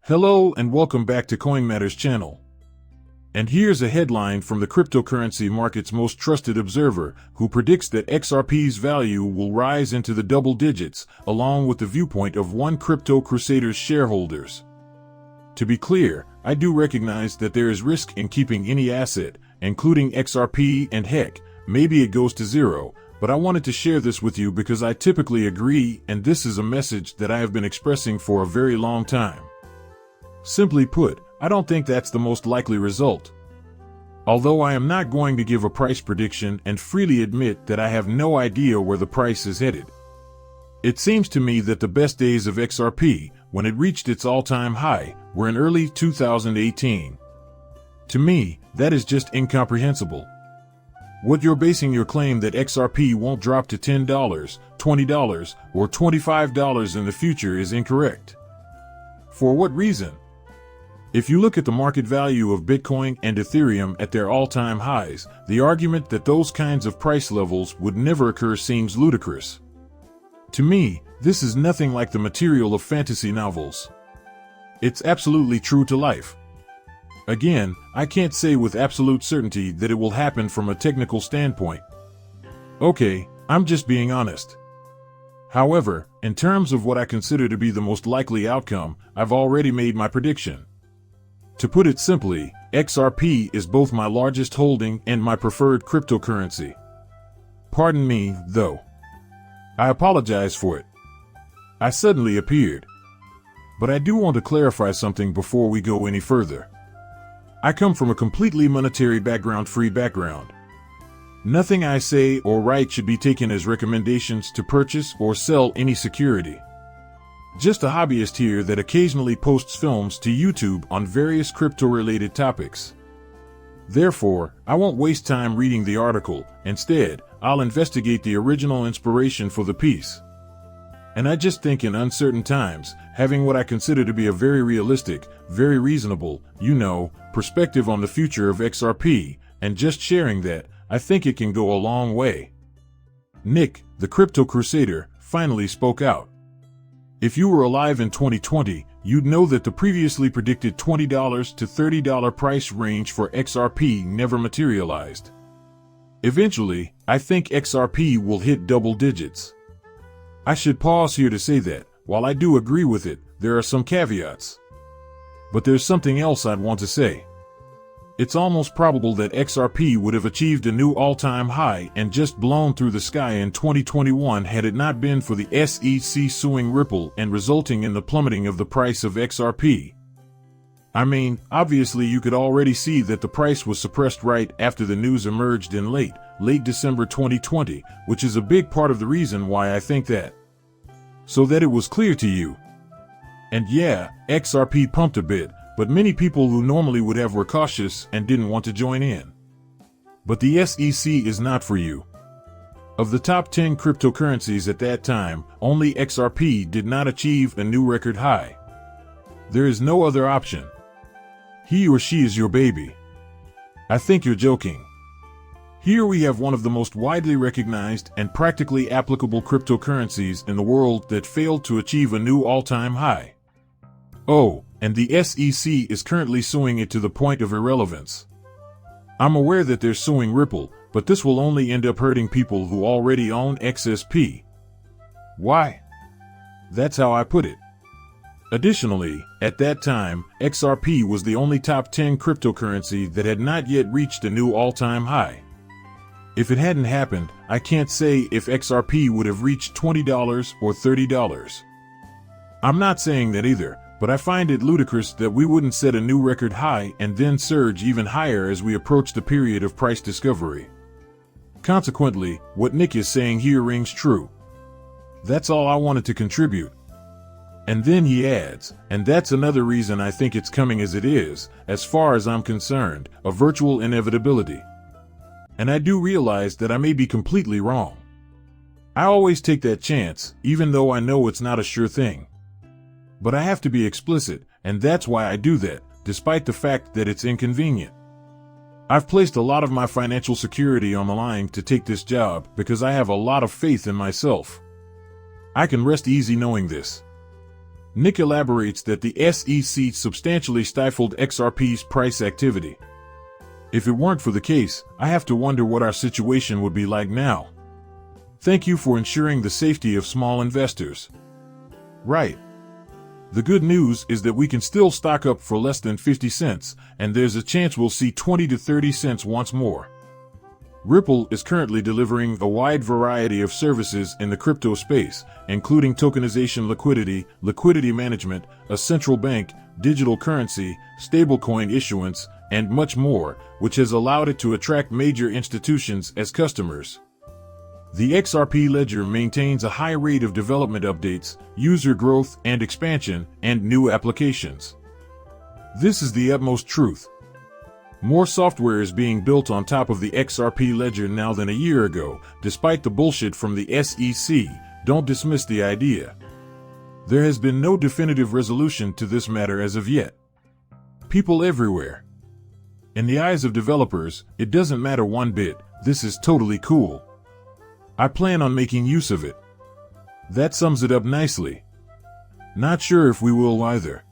Hello and welcome back to Coin Matters channel. And here's a headline from the cryptocurrency market's most trusted observer, who predicts that XRP's value will rise into the double digits, along with the viewpoint of one Crypto Crusader's shareholders. To be clear, I do recognize that there is risk in keeping any asset, including XRP, and heck, maybe it goes to zero, but I wanted to share this with you because I typically agree, and this is a message that I have been expressing for a very long time. Simply put, I don't think that's the most likely result. Although I am not going to give a price prediction and freely admit that I have no idea where the price is headed. It seems to me that the best days of XRP, when it reached its all-time high, were in early 2018. To me, that is just incomprehensible. What you're basing your claim that XRP won't drop to $10, $20, or $25 in the future is incorrect. For what reason? If you look at the market value of Bitcoin and Ethereum at their all-time highs, the argument that those kinds of price levels would never occur seems ludicrous. To me, this is nothing like the material of fantasy novels. It's absolutely true to life. Again, I can't say with absolute certainty that it will happen from a technical standpoint. Okay, I'm just being honest. However, in terms of what I consider to be the most likely outcome, I've already made my prediction. To put it simply, XRP is both my largest holding and my preferred cryptocurrency. Pardon me, though. I apologize for it. I suddenly appeared. But I do want to clarify something before we go any further. I come from a completely monetary free background. Nothing I say or write should be taken as recommendations to purchase or sell any security. Just a hobbyist here that occasionally posts films to YouTube on various crypto-related topics. Therefore, I won't waste time reading the article. Instead, I'll investigate the original inspiration for the piece. And I just think in uncertain times, having what I consider to be a very realistic, very reasonable, perspective on the future of XRP, and just sharing that, I think it can go a long way. Nick, the Crypto Crusader, finally spoke out. If you were alive in 2020, you'd know that the previously predicted $20 to $30 price range for XRP never materialized. Eventually, I think XRP will hit double digits. I should pause here to say that, while I do agree with it, there are some caveats. But there's something else I'd want to say. It's almost probable that XRP would have achieved a new all-time high and just blown through the sky in 2021 had it not been for the SEC suing Ripple and resulting in the plummeting of the price of XRP. I mean, obviously you could already see that the price was suppressed right after the news emerged in late December 2020, which is a big part of the reason why I think that. So that it was clear to you. And yeah, XRP pumped a bit, but many people who normally would have were cautious and didn't want to join in. But the SEC is not for you. Of the top 10 cryptocurrencies at that time, only XRP did not achieve a new record high. There is no other option. He or she is your baby. I think you're joking. Here we have one of the most widely recognized and practically applicable cryptocurrencies in the world that failed to achieve a new all-time high. Oh, and the SEC is currently suing it to the point of irrelevance. I'm aware that they're suing Ripple, but this will only end up hurting people who already own XSP. Why? That's how I put it. Additionally, at that time, XRP was the only top 10 cryptocurrency that had not yet reached a new all-time high. If it hadn't happened, I can't say if XRP would have reached $20 or $30. I'm not saying that either, but I find it ludicrous that we wouldn't set a new record high and then surge even higher as we approach the period of price discovery. Consequently, what Nick is saying here rings true. That's all I wanted to contribute. And then he adds, and that's another reason I think it's coming as it is, as far as I'm concerned, a virtual inevitability. And I do realize that I may be completely wrong. I always take that chance, even though I know it's not a sure thing. But I have to be explicit, and that's why I do that, despite the fact that it's inconvenient. I've placed a lot of my financial security on the line to take this job because I have a lot of faith in myself. I can rest easy knowing this. Nick elaborates that the SEC substantially stifled XRP's price activity. If it weren't for the case, I have to wonder what our situation would be like now. Thank you for ensuring the safety of small investors. Right. The good news is that we can still stock up for less than 50 cents, and there's a chance we'll see 20 to 30 cents once more. Ripple is currently delivering a wide variety of services in the crypto space, including tokenization liquidity management, a central bank, digital currency, stablecoin issuance, and much more, which has allowed it to attract major institutions as customers. The XRP ledger maintains a high rate of development updates, user growth and expansion, and new applications. This is the utmost truth. More software is being built on top of the XRP ledger now than a year ago, despite the bullshit from the SEC. Don't dismiss the idea. There has been no definitive resolution to this matter as of yet. People everywhere. In the eyes of developers, it doesn't matter one bit. This is totally cool. I plan on making use of it. That sums it up nicely. Not sure if we will either.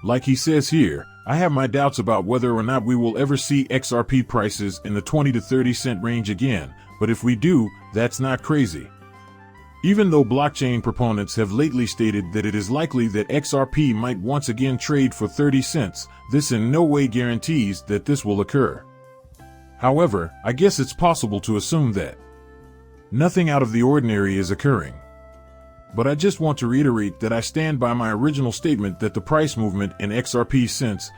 Like he says here, I have my doubts about whether or not we will ever see XRP prices in the 20 to 30 cent range again, but if we do, that's not crazy. Even though blockchain proponents have lately stated that it is likely that XRP might once again trade for 30 cents, this in no way guarantees that this will occur. However, I guess it's possible to assume that nothing out of the ordinary is occurring. But I just want to reiterate that I stand by my original statement that the price movement in XRP since,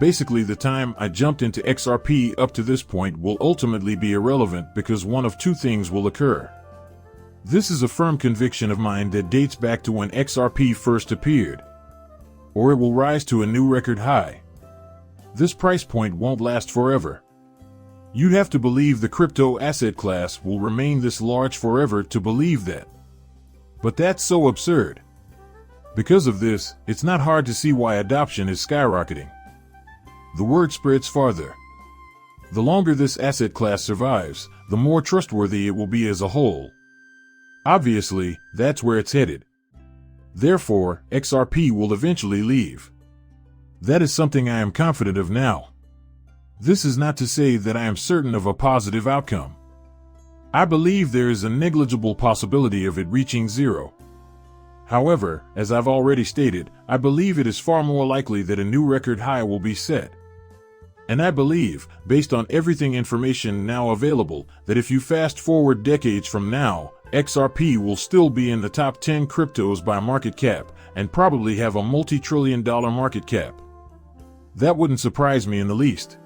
basically the time I jumped into XRP up to this point will ultimately be irrelevant because one of two things will occur. This is a firm conviction of mine that dates back to when XRP first appeared. Or it will rise to a new record high. This price point won't last forever. You'd have to believe the crypto asset class will remain this large forever to believe that. But that's so absurd. Because of this, it's not hard to see why adoption is skyrocketing. The word spreads farther. The longer this asset class survives, the more trustworthy it will be as a whole. Obviously, that's where it's headed. Therefore, XRP will eventually leave. That is something I am confident of now. This is not to say that I am certain of a positive outcome. I believe there is a negligible possibility of it reaching zero. However, as I've already stated, I believe it is far more likely that a new record high will be set. And I believe, based on everything information now available, that if you fast forward decades from now, XRP will still be in the top 10 cryptos by market cap, and probably have a multi-trillion-dollar market cap. That wouldn't surprise me in the least.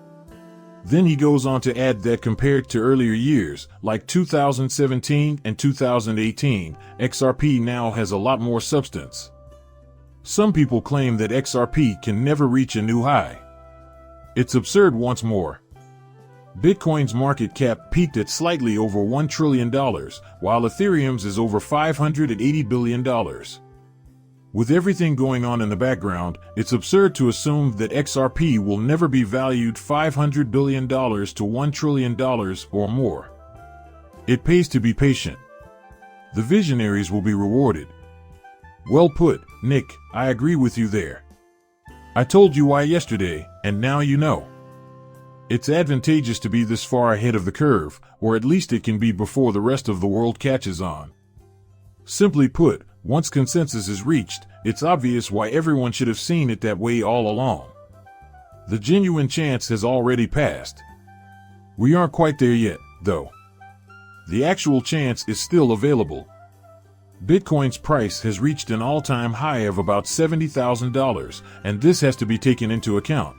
Then he goes on to add that compared to earlier years, like 2017 and 2018, XRP now has a lot more substance. Some people claim that XRP can never reach a new high. It's absurd once more. Bitcoin's market cap peaked at slightly over $1 trillion, while Ethereum's is over $580 billion. With everything going on in the background, it's absurd to assume that XRP will never be valued $500 billion to $1 trillion or more. It pays to be patient. The visionaries will be rewarded. Well put, Nick, I agree with you there. I told you why yesterday, and now you know. It's advantageous to be this far ahead of the curve, or at least it can be before the rest of the world catches on. Simply put, once consensus is reached, it's obvious why everyone should have seen it that way all along. The genuine chance has already passed. We aren't quite there yet, though. The actual chance is still available. Bitcoin's price has reached an all-time high of about $70,000, and this has to be taken into account.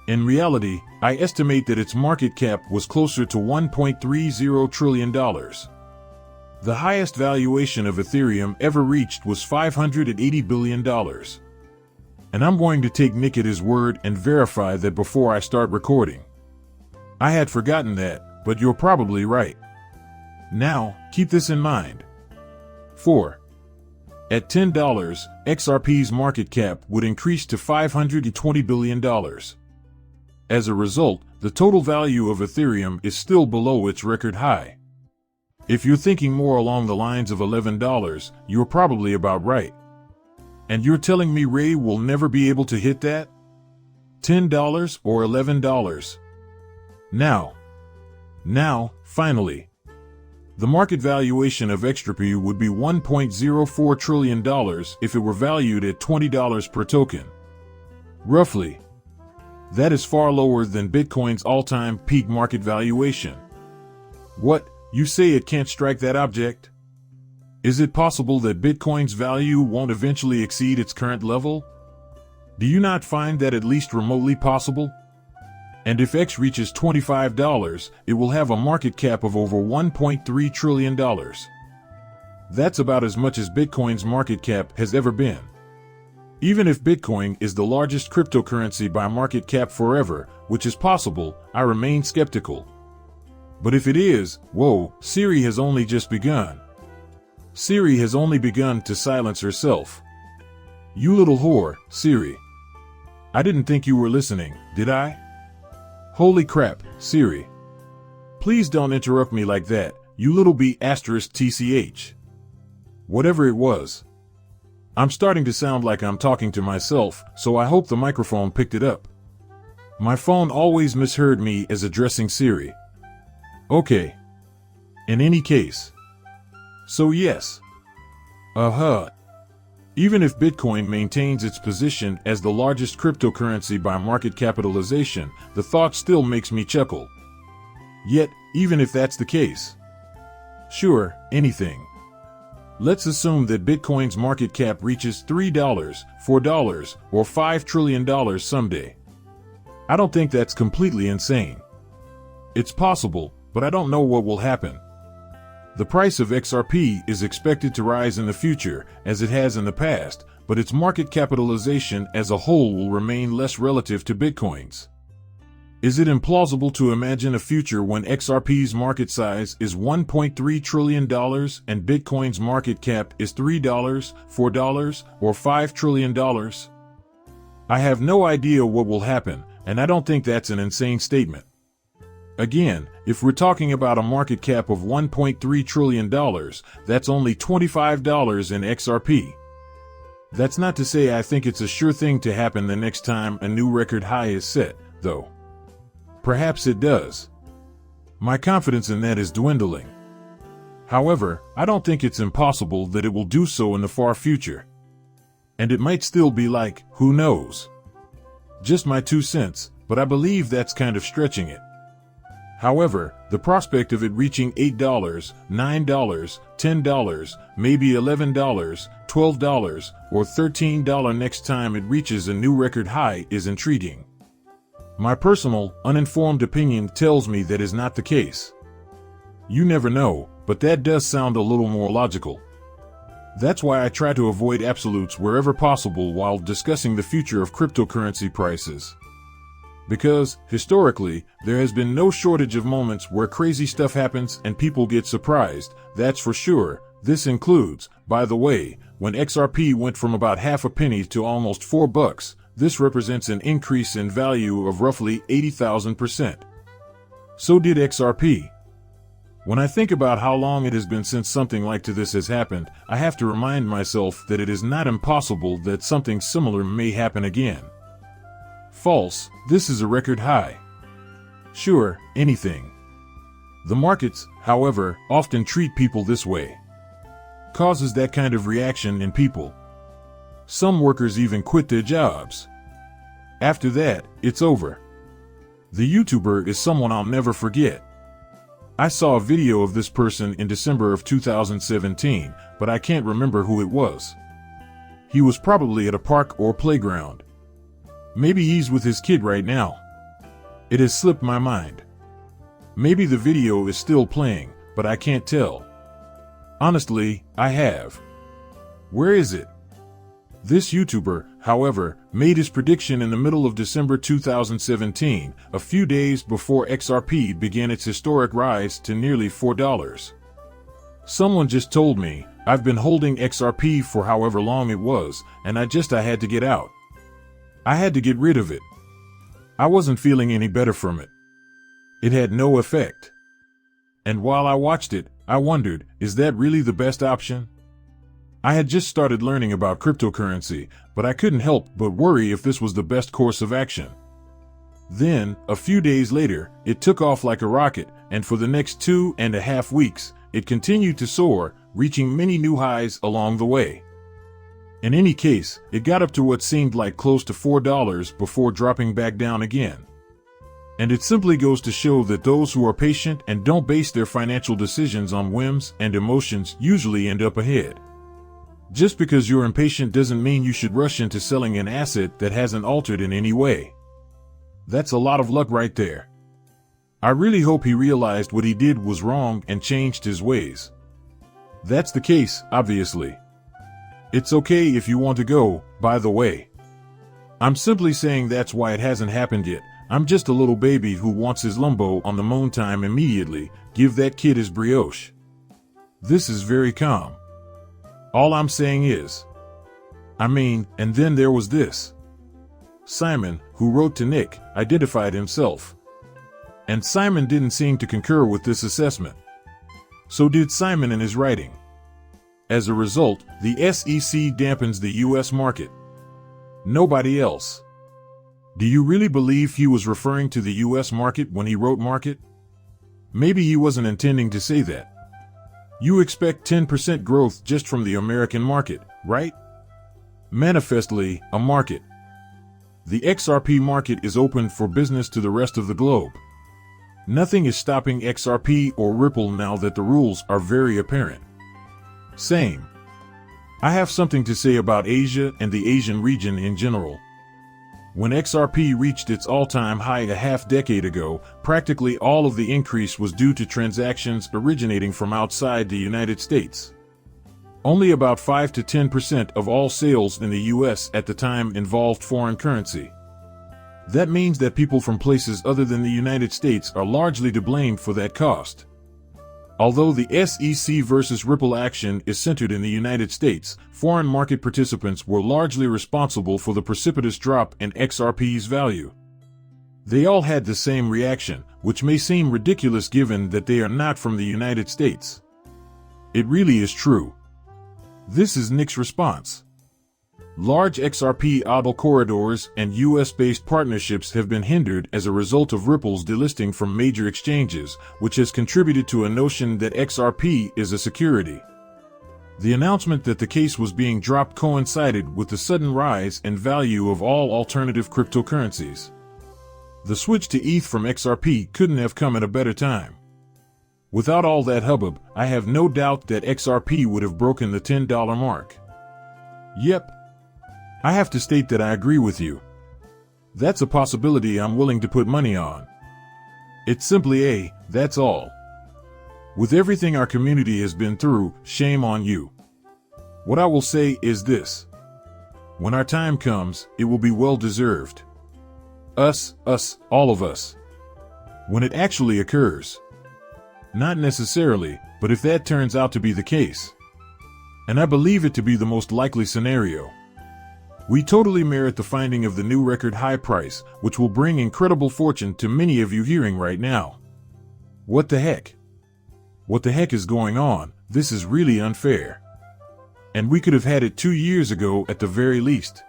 In reality, I estimate that its market cap was closer to $1.30 trillion. The highest valuation of Ethereum ever reached was $580 billion. And I'm going to take Nick at his word and verify that before I start recording. I had forgotten that, but you're probably right. Now, keep this in mind. 4. At $10, XRP's market cap would increase to $520 billion. As a result, the total value of Ethereum is still below its record high. If you're thinking more along the lines of $11, you're probably about right. And you're telling me Ray will never be able to hit that? $10 or $11? Now, finally. The market valuation of XRP would be $1.04 trillion if it were valued at $20 per token. Roughly. That is far lower than Bitcoin's all-time peak market valuation. What, you say it can't strike that object? Is it possible that Bitcoin's value won't eventually exceed its current level? Do you not find that at least remotely possible? And if X reaches $25, it will have a market cap of over $1.3 trillion. That's about as much as Bitcoin's market cap has ever been. Even if Bitcoin is the largest cryptocurrency by market cap forever, which is possible, I remain skeptical. But if it is, whoa, Siri has only just begun. Siri has only begun to silence herself. You little whore, Siri. I didn't think you were listening, did I? Holy crap, Siri. Please don't interrupt me like that, you little b*tch. Whatever it was. I'm starting to sound like I'm talking to myself, so I hope the microphone picked it up. My phone always misheard me as addressing Siri. Okay. In any case. So yes. Even if Bitcoin maintains its position as the largest cryptocurrency by market capitalization, the thought still makes me chuckle. Yet, even if that's the case. Sure, anything. Let's assume that Bitcoin's market cap reaches $3, $4, or $5 trillion someday. I don't think that's completely insane. It's possible, but I don't know what will happen. The price of XRP is expected to rise in the future, as it has in the past, but its market capitalization as a whole will remain less relative to Bitcoin's. Is it implausible to imagine a future when XRP's market size is $1.3 trillion and Bitcoin's market cap is $3, $4, or $5 trillion? I have no idea what will happen, and I don't think that's an insane statement. Again, if we're talking about a market cap of $1.3 trillion, that's only $25 in XRP. That's not to say I think it's a sure thing to happen the next time a new record high is set, though. Perhaps it does. My confidence in that is dwindling. However, I don't think it's impossible that it will do so in the far future. And it might still be like, who knows? Just my 2 cents, but I believe that's kind of stretching it. However, the prospect of it reaching $8, $9, $10, maybe $11, $12, or $13 next time it reaches a new record high is intriguing. My personal, uninformed opinion tells me that is not the case. You never know, but that does sound a little more logical. That's why I try to avoid absolutes wherever possible while discussing the future of cryptocurrency prices. Because, historically, there has been no shortage of moments where crazy stuff happens and people get surprised, that's for sure. This includes, by the way, when XRP went from about half a penny to almost $4. This represents an increase in value of roughly 80,000%. So did XRP. When I think about how long it has been since something like this has happened, I have to remind myself that it is not impossible that something similar may happen again. False, this is a record high. Sure, anything. The markets, however, often treat people this way. Causes that kind of reaction in people. Some workers even quit their jobs. After that, it's over. The YouTuber is someone I'll never forget. I saw a video of this person in December of 2017, but I can't remember who it was. He was probably at a park or playground. Maybe he's with his kid right now. It has slipped my mind. Maybe the video is still playing, but I can't tell. Honestly, I have. Where is it? This YouTuber, however, made his prediction in the middle of December 2017, a few days before XRP began its historic rise to nearly $4. Someone just told me, I've been holding XRP for however long it was, and I had to get out. I had to get rid of it. I wasn't feeling any better from it. It had no effect. And while I watched it, I wondered, is that really the best option? I had just started learning about cryptocurrency, but I couldn't help but worry if this was the best course of action. Then, a few days later, it took off like a rocket, and for the next 2.5 weeks, it continued to soar, reaching many new highs along the way. In any case, it got up to what seemed like close to $4 before dropping back down again. And it simply goes to show that those who are patient and don't base their financial decisions on whims and emotions usually end up ahead. Just because you're impatient doesn't mean you should rush into selling an asset that hasn't altered in any way. That's a lot of luck right there. I really hope he realized what he did was wrong and changed his ways. That's the case, obviously. It's okay if you want to go, by the way. I'm simply saying that's why it hasn't happened yet. I'm just a little baby who wants his lumbo on the moon time immediately. Give that kid his brioche. This is very calm. All I'm saying is, and then there was this. Simon, who wrote to Nick, identified himself. And Simon didn't seem to concur with this assessment. So did Simon in his writing. As a result, the SEC dampens the U.S. market. Nobody else. Do you really believe he was referring to the U.S. market when he wrote market? Maybe he wasn't intending to say that. You expect 10% growth just from the American market, right? Manifestly, a market. The XRP market is open for business to the rest of the globe. Nothing is stopping XRP or Ripple now that the rules are very apparent. Same. I have something to say about Asia and the Asian region in general. When XRP reached its all-time high a half-decade ago, practically all of the increase was due to transactions originating from outside the United States. Only about 5 to 10% of all sales in the U.S. at the time involved foreign currency. That means that people from places other than the United States are largely to blame for that cost. Although the SEC versus Ripple action is centered in the United States, foreign market participants were largely responsible for the precipitous drop in XRP's value. They all had the same reaction, which may seem ridiculous given that they are not from the United States. It really is true. This is Nick's response. Large XRP idle corridors and US-based partnerships have been hindered as a result of Ripple's delisting from major exchanges, which has contributed to a notion that XRP is a security. The announcement that the case was being dropped coincided with the sudden rise in value of all alternative cryptocurrencies. The switch to ETH from XRP couldn't have come at a better time. Without all that hubbub, I have no doubt that XRP would have broken the $10 mark. Yep. I have to state that I agree with you. That's a possibility I'm willing to put money on. It's simply that's all. With everything our community has been through, shame on you. What I will say is this. When our time comes, it will be well deserved. Us, all of us. When it actually occurs. Not necessarily, but if that turns out to be the case. And I believe it to be the most likely scenario. We totally merit the finding of the new record high price, which will bring incredible fortune to many of you hearing right now. What the heck? What the heck is going on? This is really unfair. And we could have had it 2 years ago at the very least.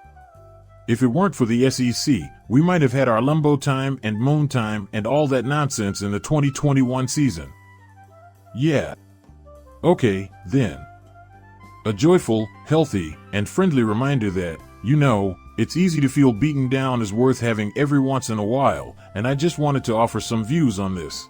If it weren't for the SEC, we might have had our lumbo time and moon time and all that nonsense in the 2021 season. Yeah. Okay, then. A joyful, healthy, and friendly reminder that, it's easy to feel beaten down is worth having every once in a while, and I just wanted to offer some views on this.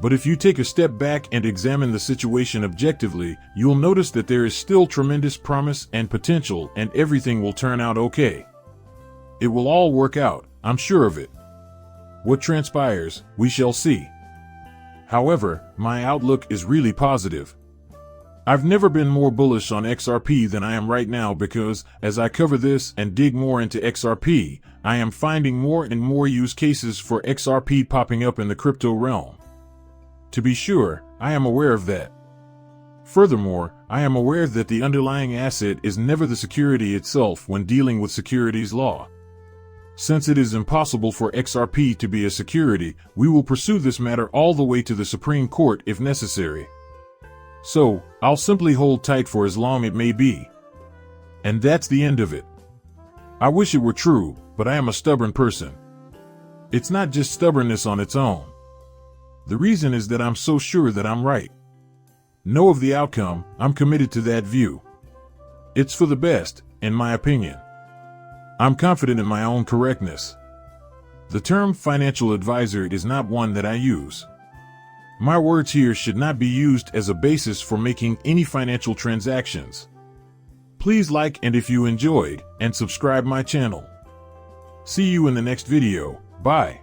But if you take a step back and examine the situation objectively, you'll notice that there is still tremendous promise and potential, and everything will turn out okay. It will all work out, I'm sure of it. What transpires, we shall see. However, my outlook is really positive. I've never been more bullish on XRP than I am right now because, as I cover this and dig more into XRP, I am finding more and more use cases for XRP popping up in the crypto realm. To be sure, I am aware of that. Furthermore, I am aware that the underlying asset is never the security itself when dealing with securities law. Since it is impossible for XRP to be a security, we will pursue this matter all the way to the Supreme Court if necessary. So, I'll simply hold tight for as long it may be. And that's the end of it. I wish it were true, but I am a stubborn person. It's not just stubbornness on its own. The reason is that I'm so sure that I'm right. Know of the outcome, I'm committed to that view. It's for the best, in my opinion. I'm confident in my own correctness. The term financial advisor is not one that I use. My words here should not be used as a basis for making any financial transactions. Please like and if you enjoyed, and subscribe my channel. See you in the next video. Bye.